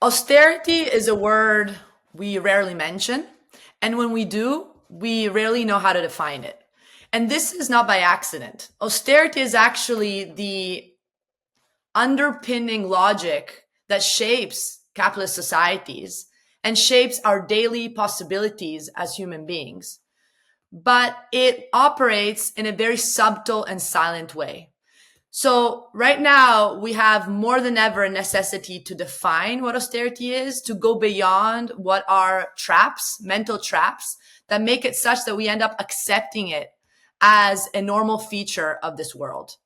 Austerity is a word we rarely mention, and when we do, we rarely know how to define it. And this is not by accident. Austerity is actually the underpinning logic that shapes capitalist societies and shapes our daily possibilities as human beings. But it operates in a very subtle and silent way. So right now we have more than ever a necessity to define what austerity is, to go beyond what are traps, mental traps that make it such that we end up accepting it as a normal feature of this world.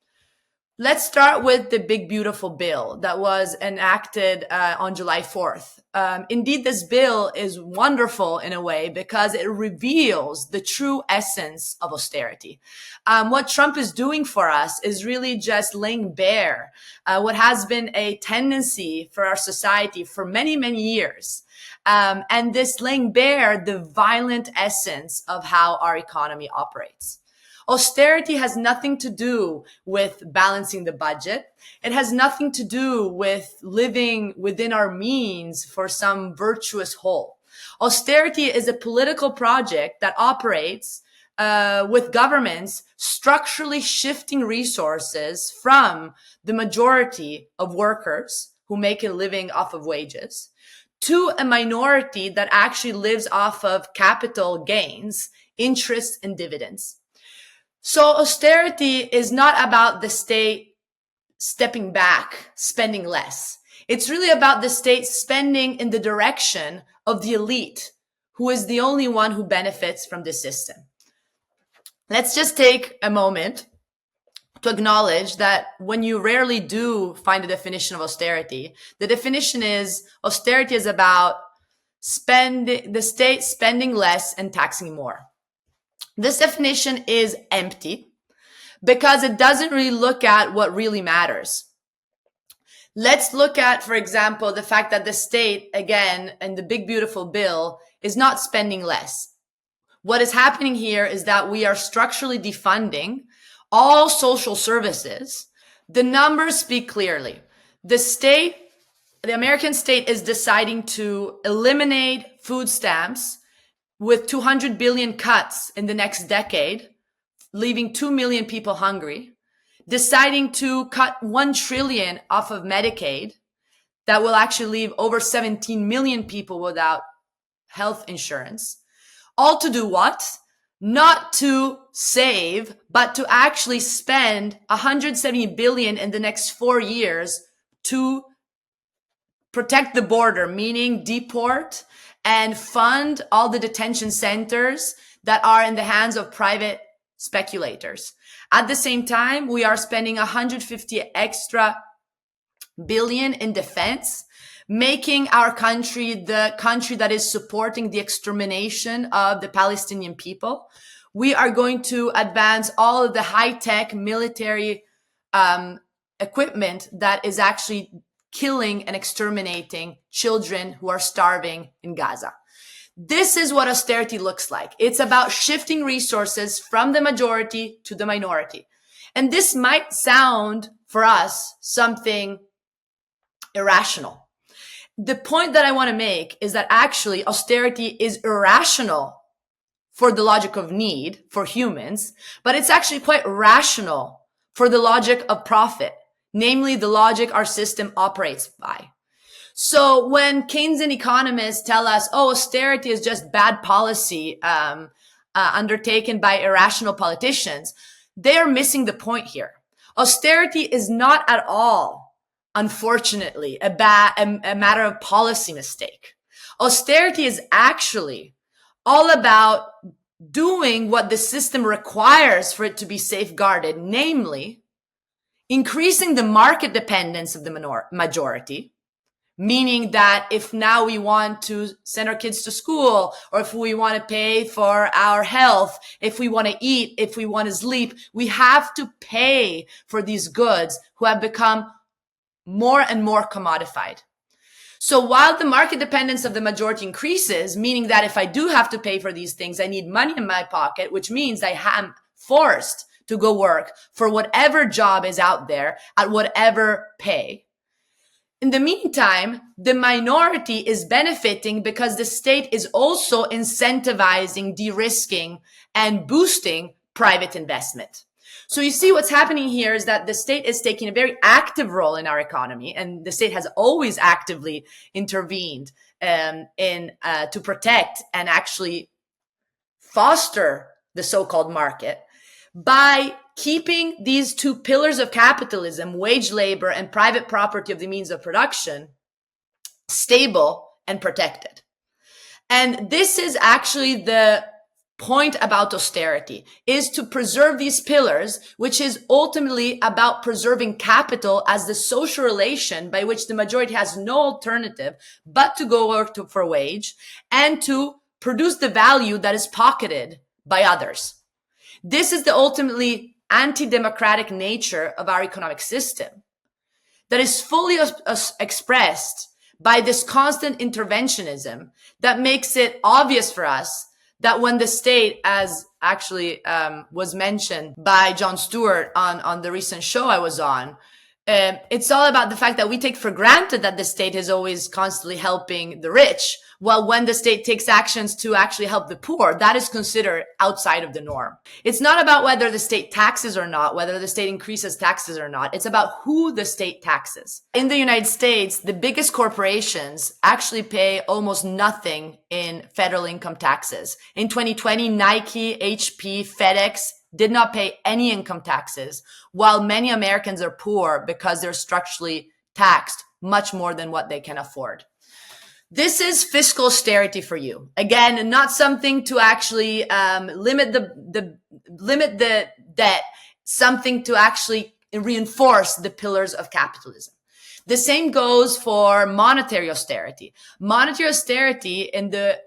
Let's start with the big, beautiful bill that was enacted on July 4th. Indeed, this bill is wonderful in a way because it reveals the true essence of austerity. What Trump is doing for us is really just laying bare what has been a tendency for our society for many, many years. And this laying bare the violent essence of how our economy operates. Austerity has nothing to do with balancing the budget. It has nothing to do with living within our means for some virtuous whole. Austerity is a political project that operates with governments structurally shifting resources from the majority of workers who make a living off of wages to a minority that actually lives off of capital gains, interest, and dividends. So austerity is not about the state stepping back, spending less. It's really about the state spending in the direction of the elite, who is the only one who benefits from this system. Let's just take a moment to acknowledge that when you rarely do find a definition of austerity, the definition is austerity is about the state spending less and taxing more. This definition is empty because it doesn't really look at what really matters. Let's look at, for example, the fact that the state, again, in the big, beautiful bill, is not spending less. What is happening here is that we are structurally defunding all social services. The numbers speak clearly. The American state is deciding to eliminate food stamps with 200 billion cuts in the next decade, leaving 2 million people hungry, deciding to cut 1 trillion off of Medicaid, that will actually leave over 17 million people without health insurance. All to do what? Not to save, but to actually spend 170 billion in the next 4 years to protect the border, meaning deport and fund all the detention centers that are in the hands of private speculators. At the same time, we are spending 150 extra billion in defense, making our country the country that is supporting the extermination of the Palestinian people. We are going to advance all of the high-tech military equipment that is actually killing and exterminating children who are starving in Gaza. This is what austerity looks like. It's about shifting resources from the majority to the minority. And this might sound for us something irrational. The point that I want to make is that actually austerity is irrational for the logic of need for humans, but it's actually quite rational for the logic of profit, namely the logic our system operates by. So when Keynesian economists tell us, oh, austerity is just bad policy undertaken by irrational politicians, they are missing the point here. Austerity is not at all, unfortunately, a matter of policy mistake. Austerity is actually all about doing what the system requires for it to be safeguarded, namely increasing the market dependence of the majority, meaning that if now we want to send our kids to school, or if we want to pay for our health, if we want to eat, if we want to sleep, we have to pay for these goods who have become more and more commodified. So while the market dependence of the majority increases, meaning that if I do have to pay for these things, I need money in my pocket, which means I am forced to go work for whatever job is out there at whatever pay. In the meantime, the minority is benefiting because the state is also incentivizing de-risking and boosting private investment. So you see what's happening here is that the state is taking a very active role in our economy, and the state has always actively intervened in to protect and actually foster the so-called market by keeping these two pillars of capitalism, wage labor and private property of the means of production, stable and protected. And this is actually the point about austerity, is to preserve these pillars, which is ultimately about preserving capital as the social relation by which the majority has no alternative but to go work for wage and to produce the value that is pocketed by others. This is the ultimately anti-democratic nature of our economic system that is fully expressed by this constant interventionism that makes it obvious for us that when the state, as actually was mentioned by Jon Stewart on the recent show I was on, it's all about the fact that we take for granted that the state is always constantly helping the rich. Well, when the state takes actions to actually help the poor, that is considered outside of the norm. It's not about whether the state taxes or not, whether the state increases taxes or not. It's about who the state taxes. In the United States, the biggest corporations actually pay almost nothing in federal income taxes. In 2020, Nike, HP, FedEx did not pay any income taxes, while many Americans are poor because they're structurally taxed much more than what they can afford. This is fiscal austerity for you. Again, not something to actually limit the debt, something to actually reinforce the pillars of capitalism. The same goes for monetary austerity. Monetary austerity, in the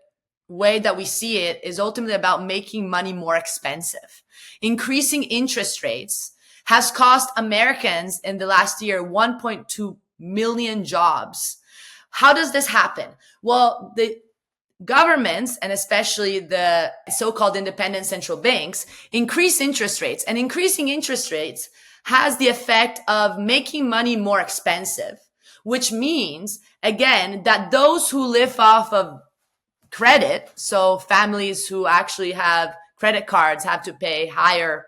way that we see it, is ultimately about making money more expensive. Increasing interest rates has cost Americans in the last year 1.2 million jobs. How does this happen? Well, the governments, and especially the so-called independent central banks, increase interest rates. And increasing interest rates has the effect of making money more expensive, which means, again, that those who live off of credit, so families who actually have credit cards have to pay higher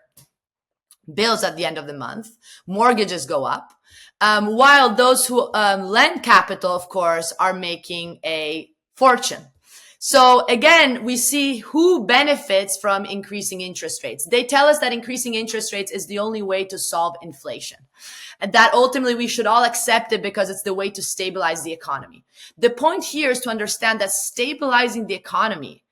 bills at the end of the month, mortgages go up, while those who lend capital, of course, are making a fortune. So again, we see who benefits from increasing interest rates. They tell us that increasing interest rates is the only way to solve inflation, and that ultimately we should all accept it because it's the way to stabilize the economy. The point here is to understand that stabilizing the economy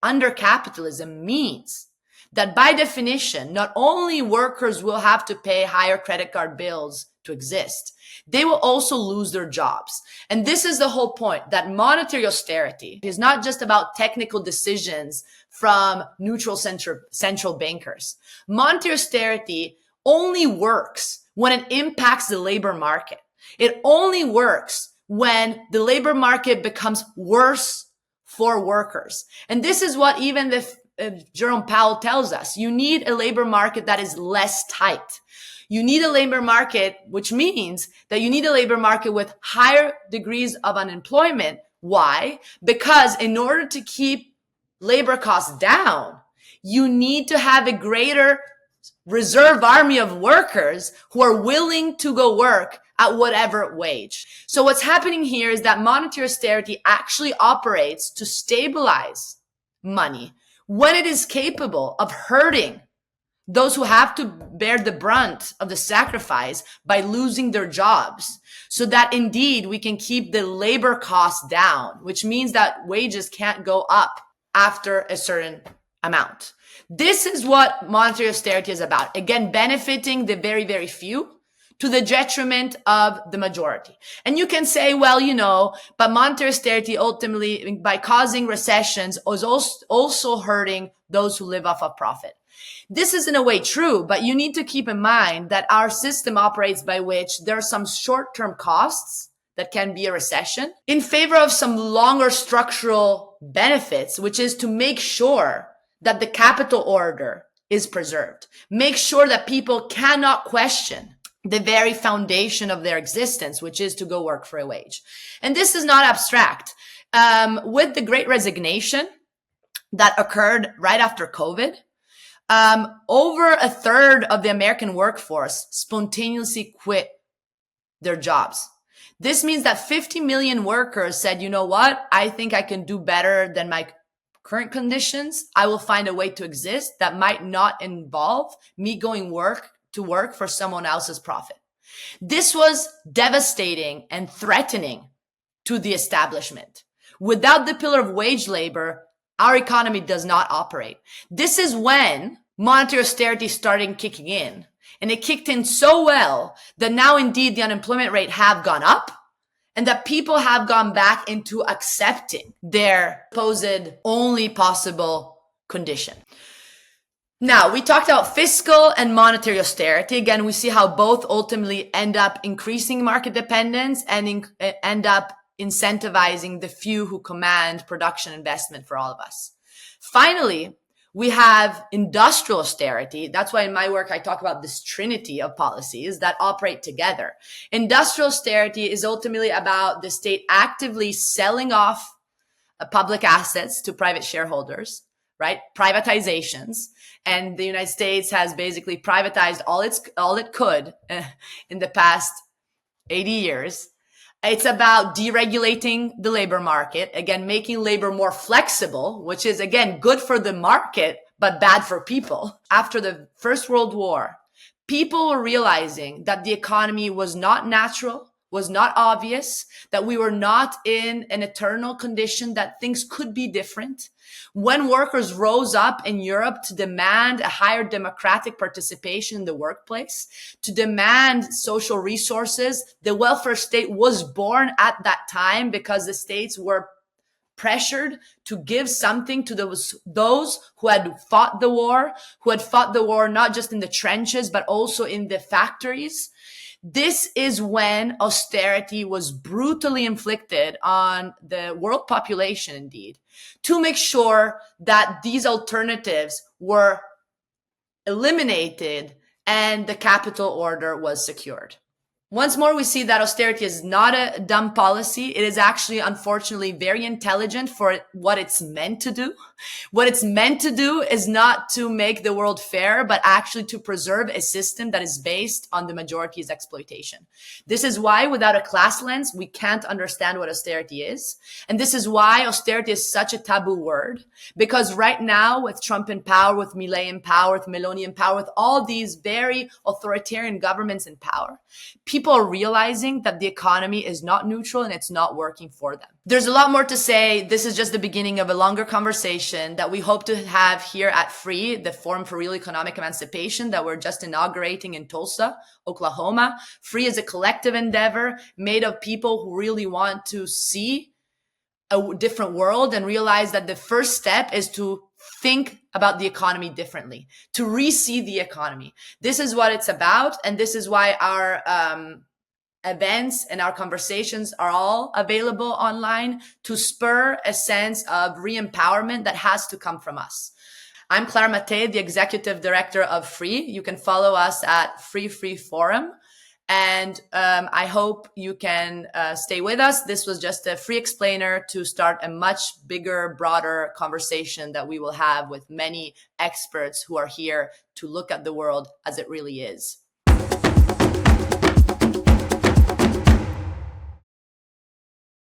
under capitalism means that by definition, not only workers will have to pay higher credit card bills to exist, they will also lose their jobs. And this is the whole point, that monetary austerity is not just about technical decisions from neutral central bankers. Monetary austerity only works when it impacts the labor market. It only works when the labor market becomes worse for workers. And this is what even Jerome Powell tells us. You need a labor market that is less tight. You need a labor market, which means that you need a labor market with higher degrees of unemployment. Why? Because in order to keep labor costs down, you need to have a greater reserve army of workers who are willing to go work at whatever wage. So what's happening here is that monetary austerity actually operates to stabilize money when it is capable of hurting those who have to bear the brunt of the sacrifice by losing their jobs, so that indeed we can keep the labor costs down, which means that wages can't go up after a certain amount. This is what monetary austerity is about. Again, benefiting the very, very few to the detriment of the majority. And you can say, well, but monetary austerity ultimately, by causing recessions, is also hurting those who live off of profit. This is in a way true, but you need to keep in mind that our system operates by which there are some short-term costs that can be a recession in favor of some longer structural benefits, which is to make sure that the capital order is preserved. Make sure that people cannot question the very foundation of their existence, which is to go work for a wage. And this is not abstract. With the Great Resignation that occurred right after COVID, over a third of the American workforce spontaneously quit their jobs. This means that 50 million workers said, you know what? I think I can do better than my current conditions. I will find a way to exist that might not involve me going to work for someone else's profit. This was devastating and threatening to the establishment. Without the pillar of wage labor, our economy does not operate. This is when monetary austerity started kicking in. And it kicked in so well that now indeed the unemployment rate have gone up and that people have gone back into accepting their supposed only possible condition. Now, we talked about fiscal and monetary austerity. Again, we see how both ultimately end up increasing market dependence and end up incentivizing the few who command production investment for all of us. Finally, we have industrial austerity. That's why in my work, I talk about this trinity of policies that operate together. Industrial austerity is ultimately about the state actively selling off public assets to private shareholders, right? Privatizations. And the United States has basically privatized all it could in the past 80 years. It's about deregulating the labor market, again, making labor more flexible, which is, again, good for the market, but bad for people. After the First World War, people were realizing that the economy was not natural, was not obvious, that we were not in an eternal condition, that things could be different. When workers rose up in Europe to demand a higher democratic participation in the workplace, to demand social resources, the welfare state was born at that time because the states were pressured to give something to those who had fought the war not just in the trenches, but also in the factories. This is when austerity was brutally inflicted on the world population, indeed, to make sure that these alternatives were eliminated and the capital order was secured. Once more, we see that austerity is not a dumb policy. It is actually, unfortunately, very intelligent for what it's meant to do. What it's meant to do is not to make the world fair, but actually to preserve a system that is based on the majority's exploitation. This is why, without a class lens, we can't understand what austerity is. And this is why austerity is such a taboo word. Because right now, with Trump in power, with Milei in power, with Meloni in power, with all these very authoritarian governments in power, people are realizing that the economy is not neutral and it's not working for them. There's a lot more to say. This is just the beginning of a longer conversation that we hope to have here at FREE, the Forum for Real Economic Emancipation that we're just inaugurating in Tulsa, Oklahoma. FREE is a collective endeavor made of people who really want to see a different world and realize that the first step is to think about the economy differently, to re-see the economy. This is what it's about. And this is why our events and our conversations are all available online to spur a sense of re-empowerment that has to come from us. I'm Clara Mattei, the executive director of FREE. You can follow us at Free Forum. And I hope you can stay with us. This was just a free explainer to start a much bigger, broader conversation that we will have with many experts who are here to look at the world as it really is.